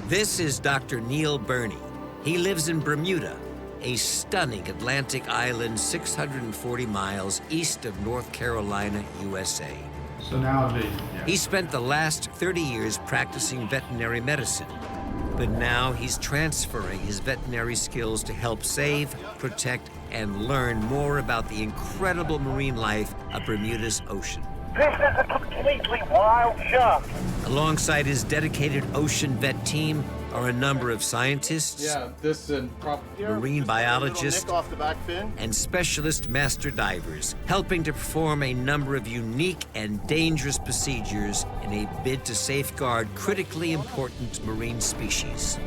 This is Dr. Neil Burnie. He lives in Bermuda, a stunning Atlantic island 640 miles east of North Carolina, USA. So now He spent the last 30 years practicing veterinary medicine, but now he's transferring his veterinary skills to help save, protect, and learn more about the incredible marine life of Bermuda's ocean. This is a completely wild shark. Alongside his dedicated ocean vet team are a number of scientists, marine biologists, Nick off the back fin. and specialist master divers, helping to perform a number of unique and dangerous procedures in a bid to safeguard critically important marine species.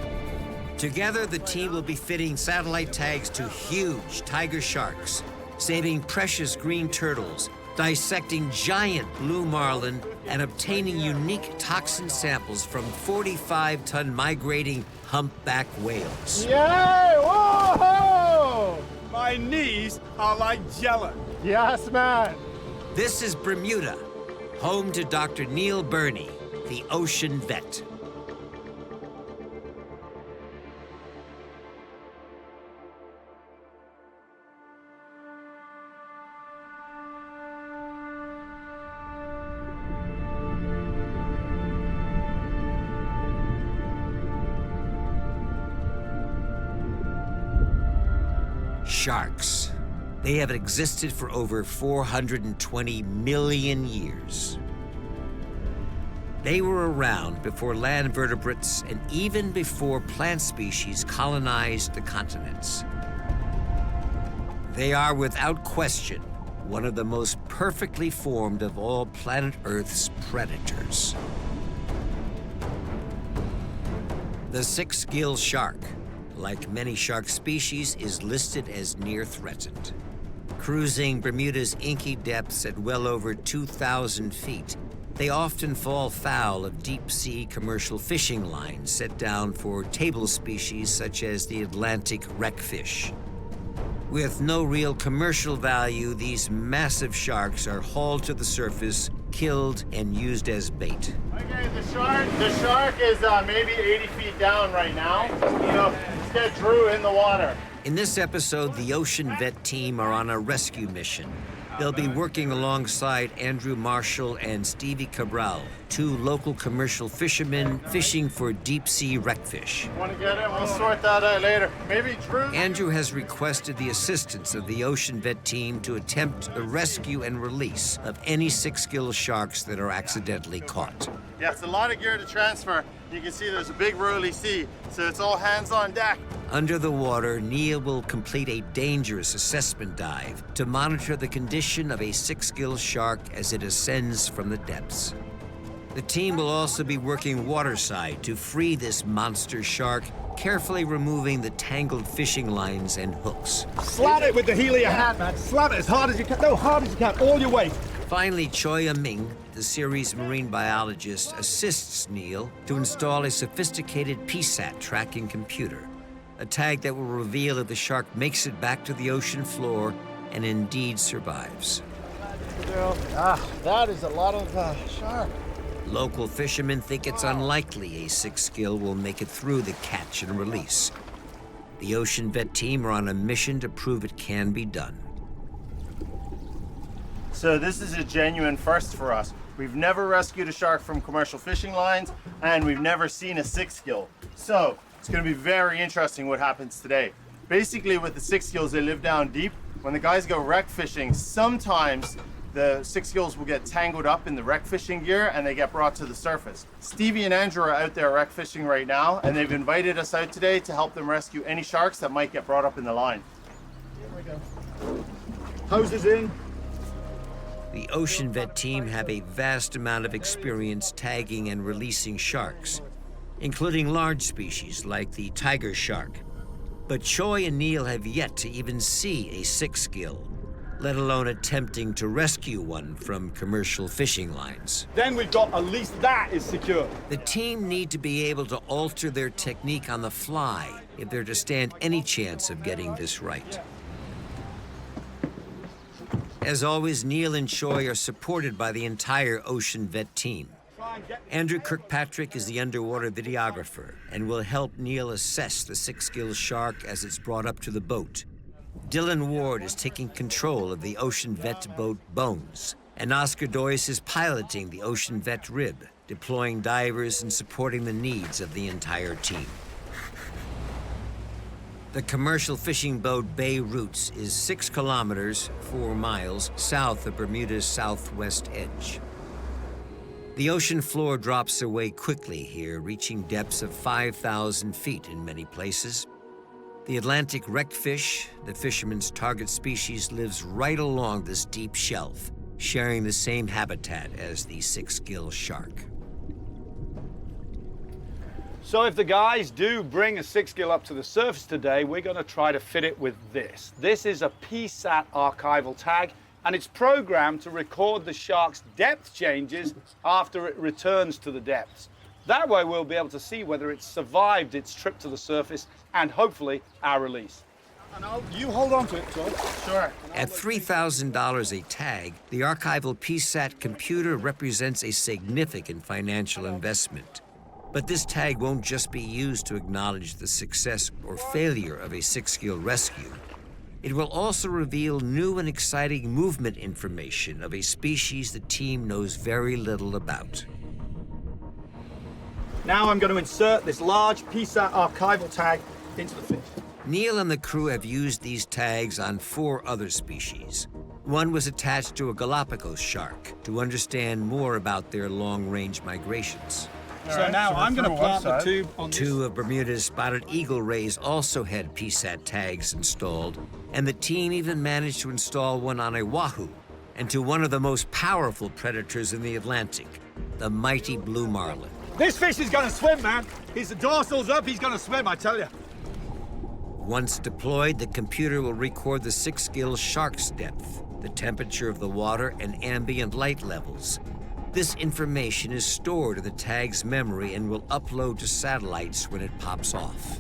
Together, the team will be fitting satellite tags to huge tiger sharks, saving precious green turtles, dissecting giant blue marlin, and obtaining unique toxin samples from 45-ton migrating humpback whales. Yay! Whoa! My knees are like jello. Yes, man. This is Bermuda, home to Dr. Neil Burnie, the ocean vet. Sharks. They have existed for over 420 million years. They were around before land vertebrates and even before plant species colonized the continents. They are, without question, one of the most perfectly formed of all planet Earth's predators. The Sixgill shark, like many shark species, is listed as near threatened. Cruising Bermuda's inky depths at well over 2,000 feet, they often fall foul of deep-sea commercial fishing lines set down for table species such as the Atlantic wreckfish. With no real commercial value, these massive sharks are hauled to the surface, killed, and used as bait. Okay, the shark is maybe 80 feet down right now. You know, let's get Drew in the water. In this episode, the Ocean Vet team are on a rescue mission. They'll be working alongside Andrew Marshall and Stevie Cabral, two local commercial fishermen fishing for deep-sea wreckfish. Want to get it? We'll sort that out later. Maybe Drew? Andrew has requested the assistance of the Ocean Vet team to attempt the rescue and release of any Sixgill sharks that are accidentally caught. Yeah, it's a lot of gear to transfer. You can see there's a big rolly sea, so it's all hands on deck. Under the water, Neil will complete a dangerous assessment dive to monitor the condition of a Sixgill shark as it ascends from the depths. The team will also be working waterside to free this monster shark, carefully removing the tangled fishing lines and hooks. Slam it with the heel of your hand, man. Slam it as hard as you can. No, hard as you can. All your weight. Finally, Choya Ming, the series marine biologist, assists Neil to install a sophisticated PSAT tracking computer, a tag that will reveal if the shark makes it back to the ocean floor and indeed survives. That is a lot of shark. Local fishermen think it's unlikely a Sixgill will make it through the catch and release. The Ocean Vet team are on a mission to prove it can be done. So this is a genuine first for us. We've never rescued a shark from commercial fishing lines, and we've never seen a Sixgill. So it's going to be very interesting what happens today. Basically, with the Sixgills, they live down deep. When the guys go wreck fishing, sometimes the Sixgills will get tangled up in the wreck fishing gear and they get brought to the surface. Stevie and Andrew are out there wreck fishing right now, and they've invited us out today to help them rescue any sharks that might get brought up in the line. Here we go. Hoses in. The Ocean Vet team have a vast amount of experience tagging and releasing sharks, including large species like the tiger shark. But Choi and Neil have yet to even see a Sixgill, let alone attempting to rescue one from commercial fishing lines. Then we've got at least that is secure. The team need to be able to alter their technique on the fly if they're to stand any chance of getting this right. As always, Neil and Choi are supported by the entire Ocean Vet team. Andrew Kirkpatrick is the underwater videographer and will help Neil assess the Sixgill shark as it's brought up to the boat. Dylan Ward is taking control of the Ocean Vet boat Bones, and Oscar Doyce is piloting the Ocean Vet Rib, deploying divers and supporting the needs of the entire team. The commercial fishing boat Bay Roots is 6 kilometers, 4 miles, south of Bermuda's southwest edge. The ocean floor drops away quickly here, reaching depths of 5,000 feet in many places. The Atlantic wreckfish, the fisherman's target species, lives right along this deep shelf, sharing the same habitat as the Sixgill shark. So if the guys do bring a Sixgill up to the surface today, we're going to try to fit it with this. This is a PSAT archival tag, and it's programmed to record the shark's depth changes after it returns to the depths. That way we'll be able to see whether it's survived its trip to the surface and hopefully our release. You hold on to it, John. Sure. At $3,000 a tag, the archival PSAT computer represents a significant financial investment. But this tag won't just be used to acknowledge the success or failure of a Sixgill rescue. It will also reveal new and exciting movement information of a species the team knows very little about. Now I'm going to insert this large PSAT archival tag into the fish. Neil and the crew have used these tags on 4 other species. One was attached to a Galapagos shark to understand more about their long-range migrations. So now I'm going to plant the tube on 2 of Bermuda's spotted eagle rays also had PSAT tags installed, and the team even managed to install one on a wahoo and to one of the most powerful predators in the Atlantic, the mighty blue marlin. This fish is going to swim, man. His dorsal's up, he's going to swim, I tell you. Once deployed, the computer will record the Sixgill shark's depth, the temperature of the water, and ambient light levels. This information is stored in the tag's memory and will upload to satellites when it pops off.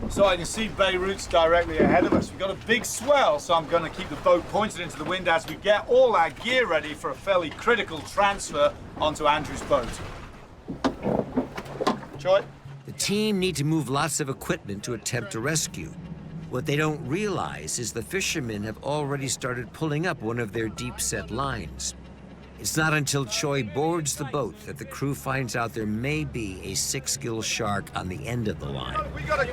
So I can see Bay Roots directly ahead of us. We've got a big swell, so I'm going to keep the boat pointed into the wind as we get all our gear ready for a fairly critical transfer onto Andrew's boat. Troy? The team need to move lots of equipment to attempt a rescue. What they don't realize is the fishermen have already started pulling up one of their deep-set lines. It's not until Choi boards the boat that the crew finds out there may be a Sixgill shark on the end of the line. We gotta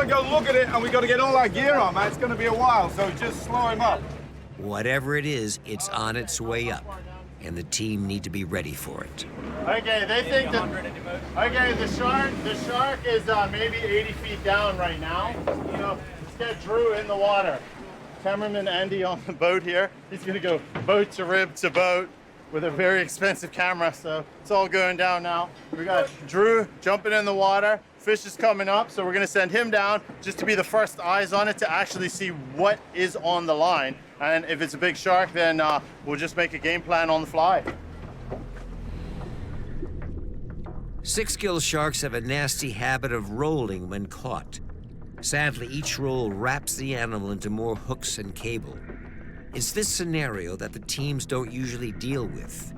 go look at it, and we gotta get all our gear on, man. It's gonna be a while, so just slow him up. Whatever it is, it's on its way up, and the team need to be ready for it. Okay, they think that. Okay, the shark is maybe 80 feet down right now. You know, let's get Drew in the water. Cameraman Andy on the boat here. He's gonna go boat to rib to boat with a very expensive camera, so it's all going down now. We got Drew jumping in the water. Fish is coming up, so we're gonna send him down just to be the first eyes on it to actually see what is on the line. And if it's a big shark, then we'll just make a game plan on the fly. Sixgill sharks have a nasty habit of rolling when caught. Sadly, each roll wraps the animal into more hooks and cable. It's this scenario that the teams don't usually deal with.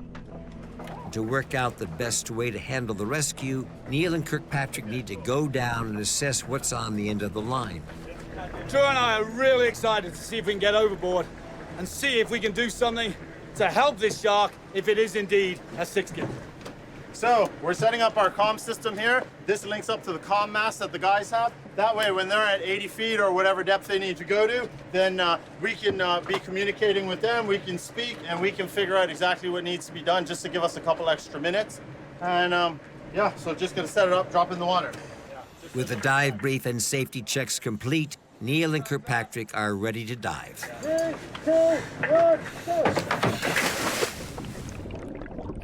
To work out the best way to handle the rescue, Neil and Kirkpatrick need to go down and assess what's on the end of the line. Drew and I are really excited to see if we can get overboard and see if we can do something to help this shark if it is indeed a Sixgill. So we're setting up our comm system here. This links up to the comm mast that the guys have. That way, when they're at 80 feet or whatever depth they need to go to, then we can be communicating with them, we can speak, and we can figure out exactly what needs to be done just to give us a couple extra minutes. And yeah, so just gonna set it up, drop in the water. With the dive brief and safety checks complete, Neil and Kirkpatrick are ready to dive. 3, 2, 1, go!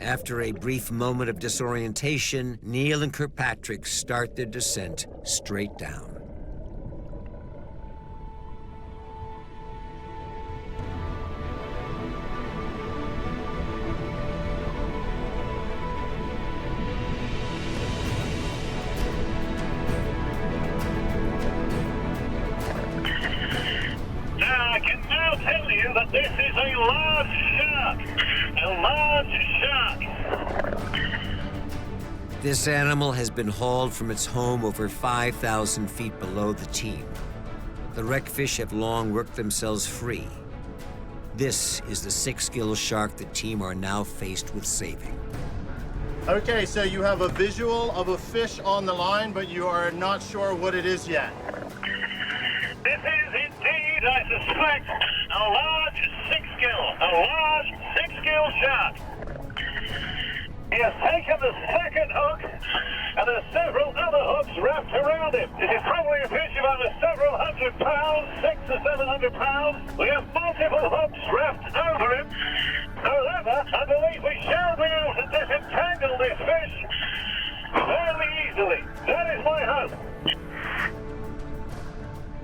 After a brief moment of disorientation, Neil and Kirkpatrick start their descent straight down. Now, I can now tell you that this is a large shark. A large shark. This animal has been hauled from its home over 5,000 feet below the team. The wrecked fish have long worked themselves free. This is the six-gill shark the team are now faced with saving. Okay, so you have a visual of a fish on the line, but you are not sure what it is yet. This is indeed, I suspect, a large six-gill shark. He has taken the second hook, and there's several other hooks wrapped around him. This is probably a fish of over several hundred pounds, 600 or 700 pounds. We have multiple hooks wrapped over him. However, I believe we shall be able to disentangle this fish fairly easily. That is my hope.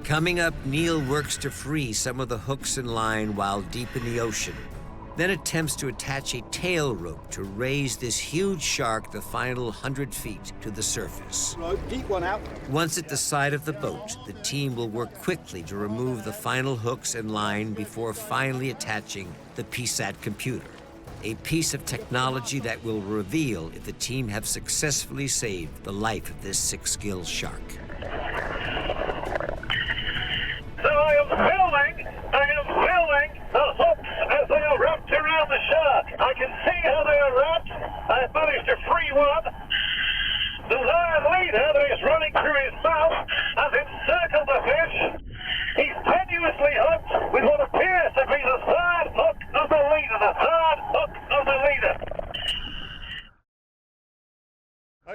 Coming up, Neil works to free some of the hooks and line while deep in the ocean, then attempts to attach a tail rope to raise this huge shark the final 100 feet to the surface. Right, deep one out. Once at the side of the boat, the team will work quickly to remove the final hooks and line before finally attaching the PSAT computer, a piece of technology that will reveal if the team have successfully saved the life of this six-gill shark. So I am filming the hooks as they are wrapped around the shark. I can see how they are wrapped. I have managed to free one. The lion leader that is running through his mouth has encircled the fish. He's tenuously hooked with what appears to be the third hook of the leader.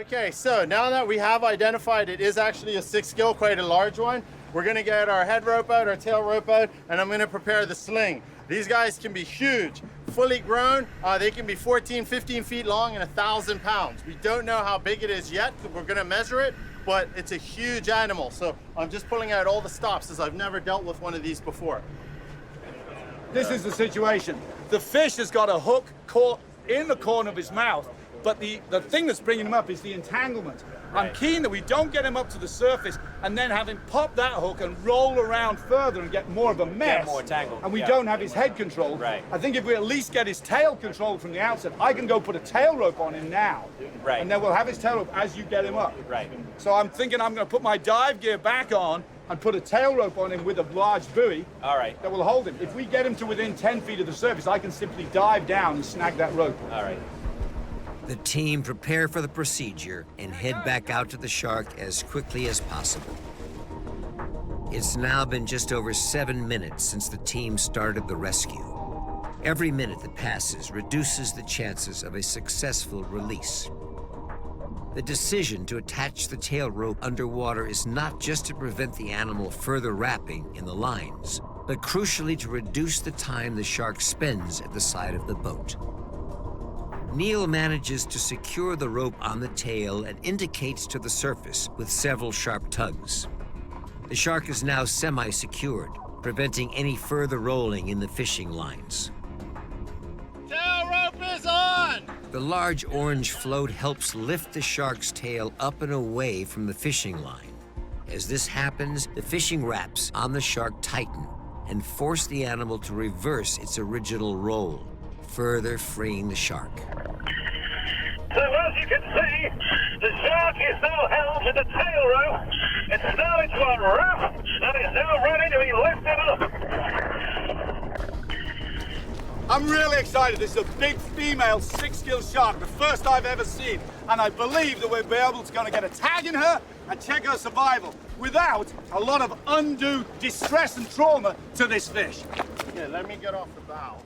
Okay, so now that we have identified it is actually a six-gill, quite a large one, we're gonna get our head rope out, our tail rope out, and I'm gonna prepare the sling. These guys can be huge, fully grown. They can be 14, 15 feet long and 1,000 pounds. We don't know how big it is yet, we're gonna measure it, but it's a huge animal. So I'm just pulling out all the stops as I've never dealt with one of these before. This is the situation. The fish has got a hook caught in the corner of his mouth, but the thing that's bringing him up is the entanglement. I'm keen that we don't get him up to the surface and then have him pop that hook and roll around further and get more of a mess. Get more tangled. And we don't have his head controlled. Right. I think if we at least get his tail controlled from the outset, I can go put a tail rope on him now. Right. And then we'll have his tail rope as you get him up. Right. So I'm thinking I'm going to put my dive gear back on and put a tail rope on him with a large buoy. All right. That will hold him. If we get him to within 10 feet of the surface, I can simply dive down and snag that rope. All right. The team prepare for the procedure and head back out to the shark as quickly as possible. It's now been just over 7 minutes since the team started the rescue. Every minute that passes reduces the chances of a successful release. The decision to attach the tail rope underwater is not just to prevent the animal further wrapping in the lines, but crucially to reduce the time the shark spends at the side of the boat. Neil manages to secure the rope on the tail and indicates to the surface with several sharp tugs. The shark is now semi-secured, preventing any further rolling in the fishing lines. Tail rope is on! The large orange float helps lift the shark's tail up and away from the fishing line. As this happens, the fishing wraps on the shark tighten and force the animal to reverse its original roll, further freeing the shark. So as you can see, the shark is now held with the tail rope. It's starting to unwrap and it's now ready to be lifted up. I'm really excited. This is a big female six-gill shark, the first I've ever seen. And I believe that we'll be able to get a tag in her and check her survival without a lot of undue distress and trauma to this fish. Okay, let me get off the bow.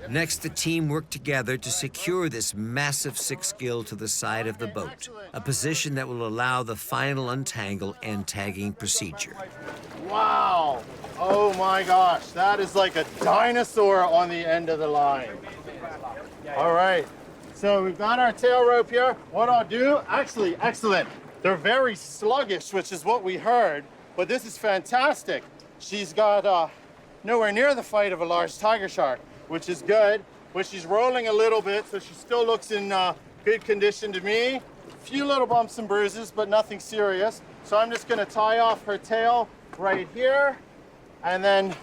Next, the team worked together to secure this massive six-gill to the side of the boat, a position that will allow the final untangle and tagging procedure. Wow! Oh my gosh, that is like a dinosaur on the end of the line. All right, so we've got our tail rope here. What I'll do, actually, excellent. They're very sluggish, which is what we heard, but this is fantastic. She's got nowhere near the fight of a large tiger shark, which is good, but she's rolling a little bit, so she still looks in good condition to me. A few little bumps and bruises, but nothing serious. So I'm just gonna tie off her tail right here, and then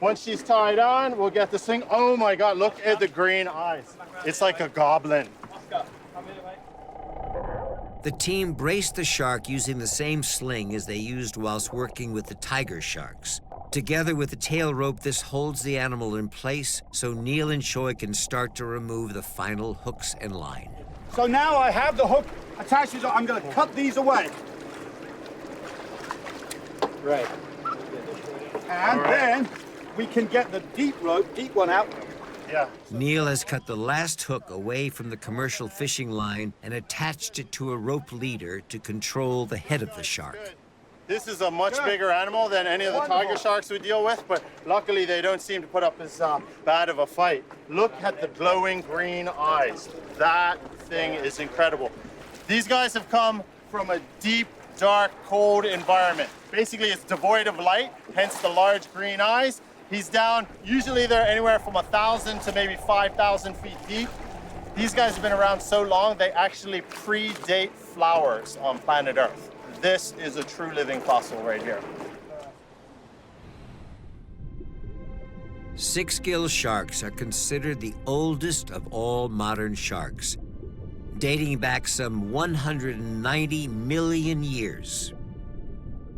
Once she's tied on, we'll get this thing. Oh my God, look at the green eyes. It's like a goblin. The team braced the shark using the same sling as they used whilst working with the tiger sharks. Together with the tail rope, this holds the animal in place so Neil and Choi can start to remove the final hooks and line. So now I have the hook attached to it. I'm going to cut these away. Right. And then we can get the deep one out. Yeah. Neil has cut the last hook away from the commercial fishing line and attached it to a rope leader to control the head of the shark. This is a much bigger animal than any of the tiger sharks we deal with, but luckily they don't seem to put up as bad of a fight. Look at the glowing green eyes. That thing is incredible. These guys have come from a deep, dark, cold environment. Basically, it's devoid of light, hence the large green eyes. He's down, usually they're anywhere from 1,000 to maybe 5,000 feet deep. These guys have been around so long, they actually predate flowers on planet Earth. This is a true living fossil right here. Sixgill sharks are considered the oldest of all modern sharks, dating back some 190 million years.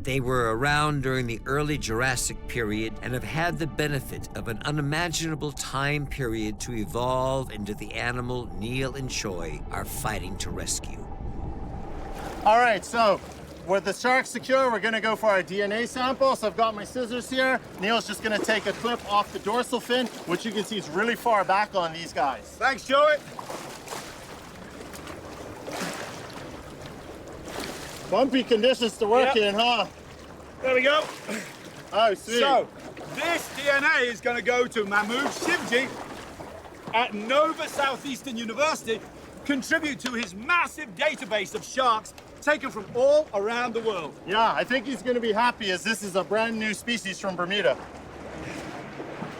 They were around during the early Jurassic period and have had the benefit of an unimaginable time period to evolve into the animal Neil and Choi are fighting to rescue. All right, so with the shark secure, we're gonna go for our DNA sample. So I've got my scissors here. Neil's just gonna take a clip off the dorsal fin, which you can see is really far back on these guys. Thanks, Joey. Bumpy conditions to work in, huh? There we go. Oh, sweet. So, this DNA is going to go to Mahmoud Shivji at Nova Southeastern University, contribute to his massive database of sharks taken from all around the world. Yeah, I think he's gonna be happy as this is a brand new species from Bermuda.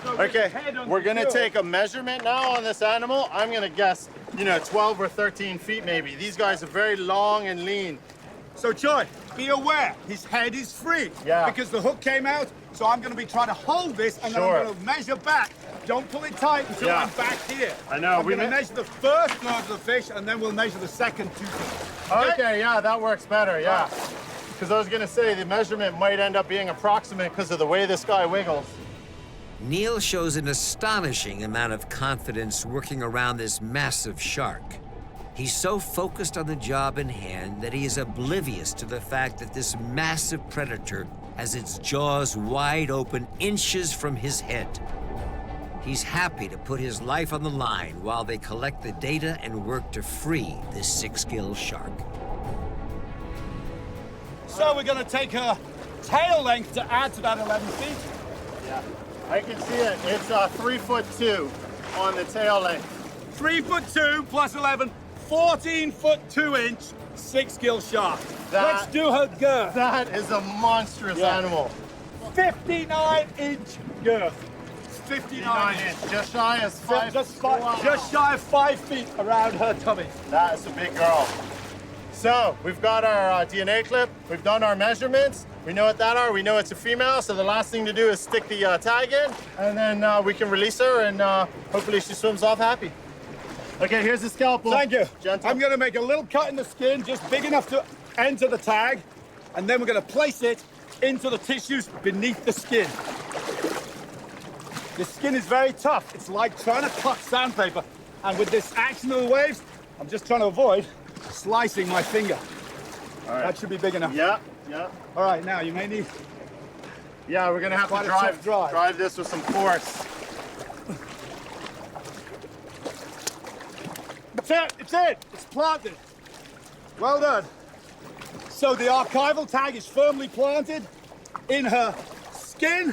So Okay, we're gonna take a measurement now on this animal. I'm gonna guess, 12 or 13 feet maybe. These guys are very long and lean. So, Choi, be aware, his head is free. Yeah. Because the hook came out, so I'm going to be trying to hold this, and then Sure. I'm going to measure back. Don't pull it tight until Yeah. I'm back here. I know, I'm we going to ma- measure the first third of the fish, and then we'll measure the second 2 feet. Okay, yeah, that works better, yeah. Because I was gonna say the measurement might end up being approximate because of the way this guy wiggles. Neil shows an astonishing amount of confidence working around this massive shark. He's so focused on the job in hand that he is oblivious to the fact that this massive predator has its jaws wide open inches from his head. He's happy to put his life on the line while they collect the data and work to free this Sixgill shark. So we're going to take her tail length to add to that 11 feet. Yeah, I can see it. It's 3'2" on the tail length. 3'2" plus 11, 14'2" Sixgill shark. Let's do her girth. That is a monstrous animal. 59-inch girth. 59 inch. Just shy as 5. Just shy of 5 feet around her tummy. That's a big girl. So we've got our DNA clip. We've done our measurements. We know what that are. We know it's a female. So the last thing to do is stick the tag in, and then we can release her, and hopefully she swims off happy. Okay, here's the scalpel. Thank you. Gentle. I'm going to make a little cut in the skin, just big enough to enter the tag, and then we're going to place it into the tissues beneath the skin. The skin is very tough. It's like trying to cut sandpaper. And with this action of the waves, I'm just trying to avoid slicing my finger. All right. That should be big enough. Yeah. All right, now you may need... Yeah, we're gonna have Quite to a tough drive. drive this with some force. It's it. It's planted. Well done. So the archival tag is firmly planted in her skin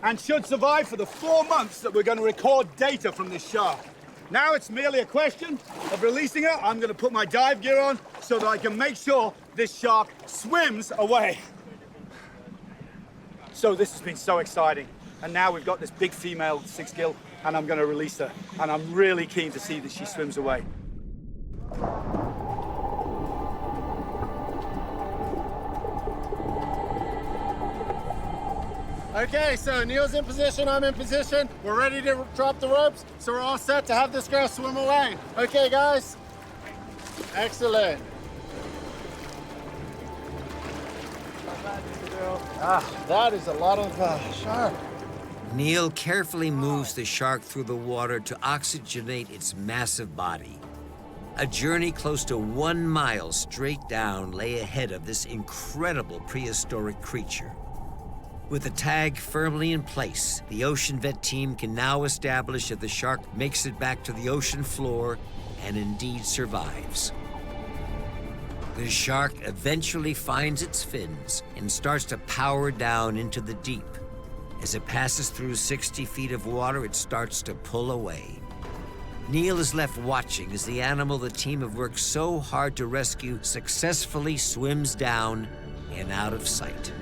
and should survive for the 4 months that we're going to record data from this shark. Now it's merely a question of releasing her. I'm going to put my dive gear on so that I can make sure this shark swims away. So this has been so exciting. And now we've got this big female Sixgill, and I'm going to release her. And I'm really keen to see that she swims away. Okay, so Neil's in position, I'm in position. We're ready to drop the ropes, so we're all set to have this girl swim away. Okay, guys. Excellent. That is a lot of shark. Neil carefully moves the shark through the water to oxygenate its massive body. A journey close to 1 mile straight down lay ahead of this incredible prehistoric creature. With the tag firmly in place, the Ocean Vet team can now establish if the shark makes it back to the ocean floor and indeed survives. The shark eventually finds its fins and starts to power down into the deep. As it passes through 60 feet of water, it starts to pull away. Neil is left watching as the animal the team have worked so hard to rescue successfully swims down and out of sight.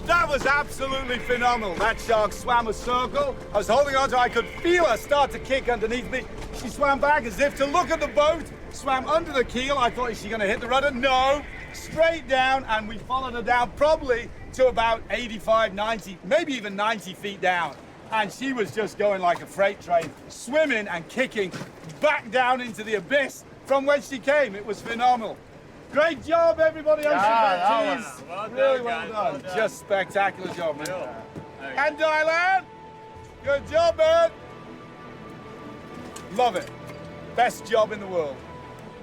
That was absolutely phenomenal. That shark swam a circle. I was holding on to her. I could feel her start to kick underneath me. She swam back as if to look at the boat, swam under the keel. I thought, is she going to hit the rudder? No. Straight down, and we followed her down probably to about 85, 90, maybe even 90 feet down. And she was just going like a freight train, swimming and kicking back down into the abyss from whence she came. It was phenomenal. Great job, everybody. Ocean Vet teams. Really well done. Just spectacular job, man. And Dylan, good job, man. Love it. Best job in the world.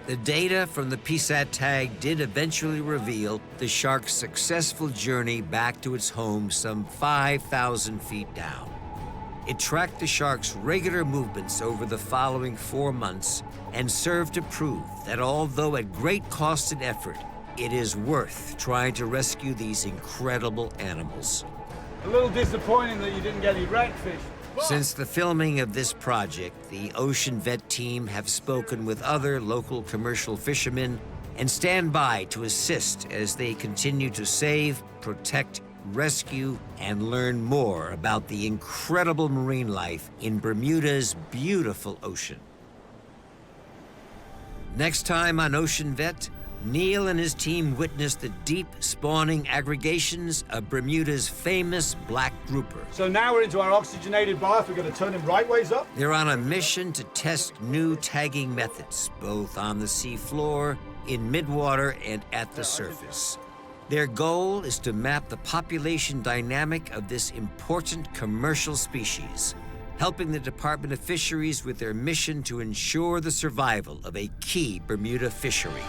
The data from the PSAT tag did eventually reveal the shark's successful journey back to its home some 5,000 feet down. It tracked the shark's regular movements over the following 4 months and served to prove that although at great cost and effort, it is worth trying to rescue these incredible animals. A little disappointing that you didn't get any redfish. Since the filming of this project, the Ocean Vet team have spoken with other local commercial fishermen and stand by to assist as they continue to save, protect, rescue, and learn more about the incredible marine life in Bermuda's beautiful ocean. Next time on Ocean Vet, Neil and his team witnessed the deep spawning aggregations of Bermuda's famous black grouper. So now we're into our oxygenated bath. We're going to turn him right ways up. They're on a mission to test new tagging methods, both on the sea floor, in midwater, and at the surface. Their goal is to map the population dynamic of this important commercial species, helping the Department of Fisheries with their mission to ensure the survival of a key Bermuda fishery.